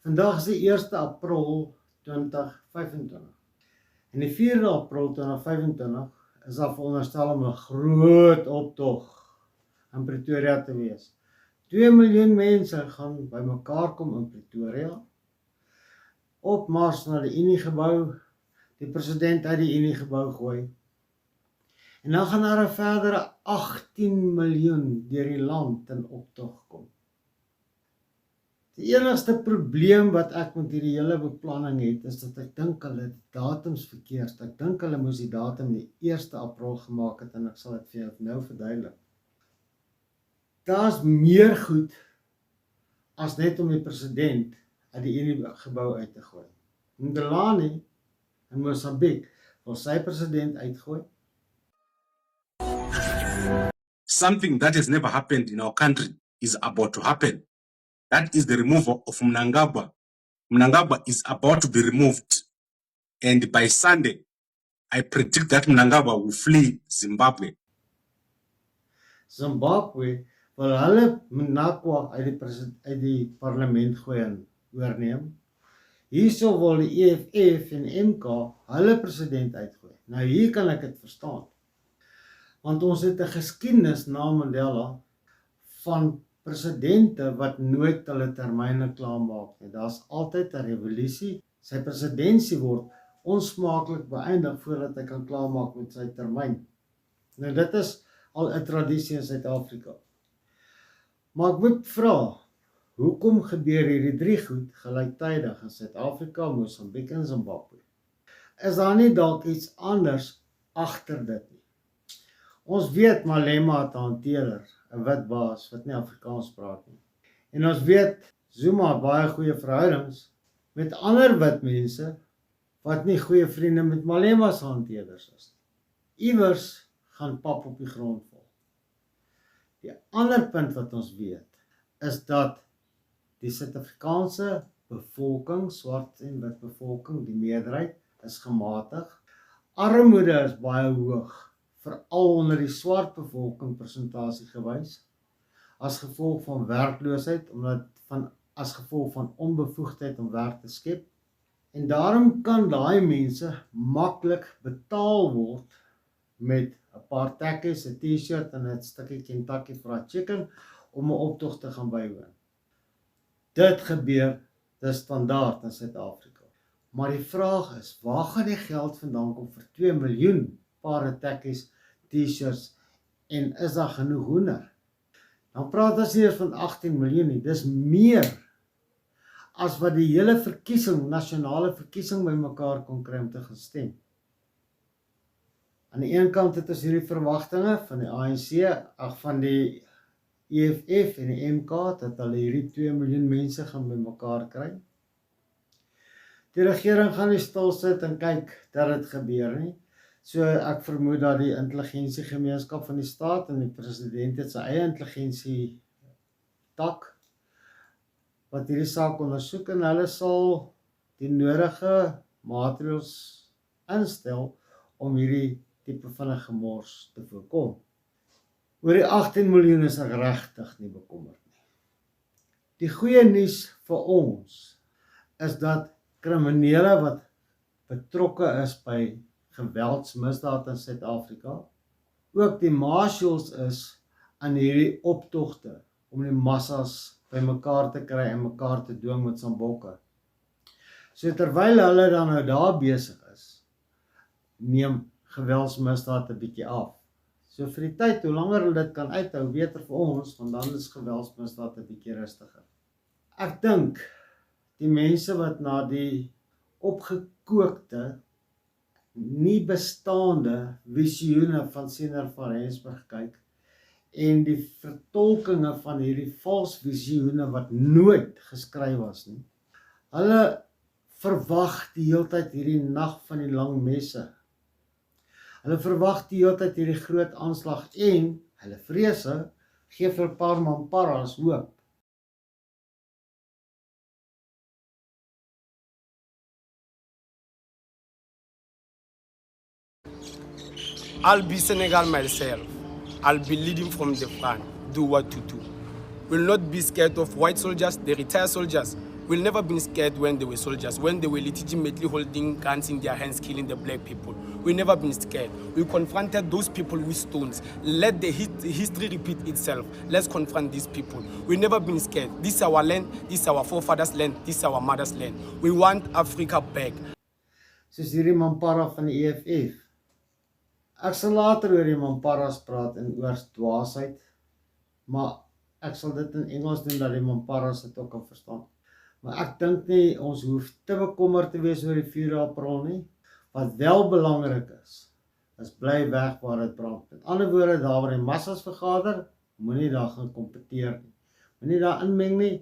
Vandag is die 1 April 2025. En die 4 April 2025 is daar veronderstel om 'n groot optog in Pretoria te wees. 2 miljoen mense gaan bymekaar kom in Pretoria, opmars na die Uniegebou, die president uit die Uniegebou gooi. En dan gaan daar 'n verdere 18 miljoen deur die land in optog kom. Die enigste probleem wat ek met hierdie hele beplanning het, is dat ek dink hulle datums verkeerd. Ek dink hulle moes die datum die 1 April gemaak het, en ek sal dit vir jou nou verduidelik. Daar's meer goed as net om die president uit die Uniegebou uit te gooi. Ngalani in Mosambik wil sy president uitgooi. Something that has never happened in our country is about to happen. That is the removal of Mnangagwa. Mnangagwa is about to be removed. And by Sunday, I predict that Mnangagwa will flee Zimbabwe. Zimbabwe wil hulle Mnangagwa uit die parlement gooi en oorneem. Hierso wil die EFF en MK hulle president uitgooi. Nou hier kan ek dit verstaan. Want ons het 'n geskiedenis na Mandela van presidente wat nooit hulle termyne klaarmaak nie. Daar's altyd 'n revolusie. Sy presidentsie word onsmaaklik beëindig voordat hy kan klaarmaak met sy termyn. Nou dit is al 'n tradisie in Suid-Afrika. Maar ek moet vra, hoekom gebeur hierdie 3 goed gelyktydig in Suid-Afrika, Mosambik en Zimbabwe? Is daar nie dalk iets anders agter dit nie? Ons weet Malema het 'n hanteerder, 'n wit baas wat nie Afrikaans praat nie. En ons weet Zuma het baie goeie verhoudings met ander wit mense wat nie goeie vriende met Malema se hanteerders is nie. Iewers gaan pap op die grond val. Die ander punt wat ons weet is dat die Suid-Afrikaanse bevolking, swart en wit bevolking, die meerderheid is gematig. Armoede is baie hoog, veral onder die swart bevolking persentasie gewys, as gevolg van werkloosheid, as gevolg van onbevoegdheid om werk te skep. En daarom kan daai mense maklik betaal word met 'n paar tekkies, 'n T-shirt en 'n stukkie Kentucky Fried Chicken om 'n optog te gaan bywoon. Dit gebeur, dis standaard in Suid-Afrika. Maar die vraag is, waar gaan die geld vandaan kom vir 2 miljoen pare tekkies, T-shirts en is daar genoeg hoender? Dan praat ons hier van 18 miljoen nie, dis meer as wat die hele verkiesing, nasionale verkiesing bymekaar kon kry om te gestem. Aan die een kant het ons hierdie verwagtinge van die ANC, van die EFF en die MK, dat hulle hierdie 2 miljoen mense gaan bymekaar kry. Die regering gaan nie stil sit en kyk dat dit gebeur nie. So ek vermoed dat die intelligensiegemeenskap van die staat en die president het sy eie intelligensie tak wat hierdie saak ondersoek en hulle sal die nodige maatreëls instel om hierdie tipe van 'n gemors te voorkom. Oor die 18 miljoen is ek regtig nie bekommerd nie. Die goeie nuus vir ons is dat kriminele wat betrokke is by geweldsmisdaad in Suid-Afrika, ook die marshals is aan hierdie optogte om die massas bymekaar te kry en mekaar te dwing met sambokke. So terwyl hulle dan nou daar besig is, neem geweldsmisdaad 'n bietjie af. So vir die tyd, hoe langer hulle dit kan uithou, beter vir ons, want dan is geweldsmisdaad 'n bietjie rustiger. Ek dink die mense wat na die opgekookte, nie bestaande visioene van Siener van Rensburg kyk en die vertolkinge van hierdie vals visioene wat nooit geskryf was nie. Hulle verwag die heeltyd hierdie nag van die lang messe. Hulle verwag die heeltyd hierdie groot aanslag en hulle vrese gee vir 'n paar mamparas hoop. I'll be Senegal myself. I'll be leading from the front, do what to do. Will not be scared of white soldiers, the retired soldiers. We've never been scared when they were soldiers, when they were legitimately holding guns in their hands, killing the black people. We've never been scared. We confronted those people with stones. Let the history repeat itself. Let's confront these people. We've never been scared. This is our land, this is our forefathers' land, this is our mother's land. We want Africa back. Soos hierdie Mampara van die EFF. Ek sal later oor die Mamparas praat en oor dwaasheid, maar ek sal dit in Engels doen dat die Mamparas dit ook kan verstaan. Maar ek dink nie ons hoef te bekommerd te wees oor die 4 April nie. Wat wel belangrik is bly weg waar dit brand. Met ander woorde, daar waar die massas vergader, moenie daar gaan kompeteer nie. Moenie daar inmeng nie.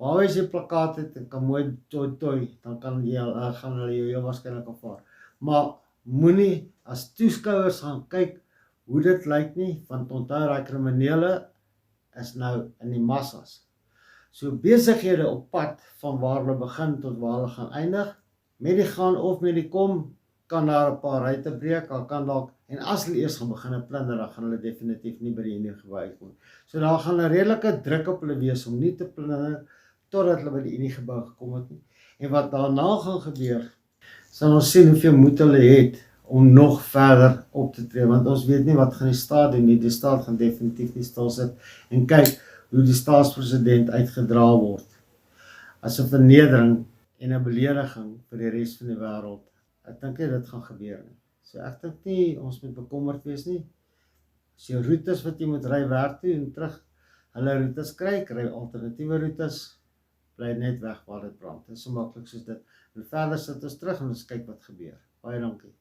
Waar as jy plakkaat het en kan mooi toi, dan kan jy gaan hulle jou heel waarskynlik afvaar. Maar moenie as toeskouers gaan kyk hoe dit lyk nie, want onthou daai kriminele is nou in die massas. So besighede op pad van waar hulle begin tot waar hulle gaan eindig, met die gaan of met die kom, kan daar 'n paar ruitte breek, al kan dalk, en as hulle eers gaan begin plunder, dan gaan hulle definitief nie by die Uniegebou uitkom. So daar gaan 'n redelike druk op hulle wees om nie te plunder totdat hulle by die Uniegebou gekom het nie. En wat daarna gaan gebeur, sal ons sien hoeveel moed hulle het om nog verder op te tree, want ons weet nie wat gaan die staat doen nie. Die staat gaan definitief nie stil sit en kyk hoe die staatspresident uitgedra word as 'n vernedering en 'n belediging vir die res van die wêreld. Ek dink nie dit gaan gebeur nie. So ek dink nie ons moet bekommerd wees nie. As jou roetes wat jy moet ry werk toe en terug, hulle roetes kry alternatiewe roetes, bly net weg waar dit brand. Dit is so maklik soos dit. En verder sit ons terug en ons kyk wat gebeur. Baie dankie.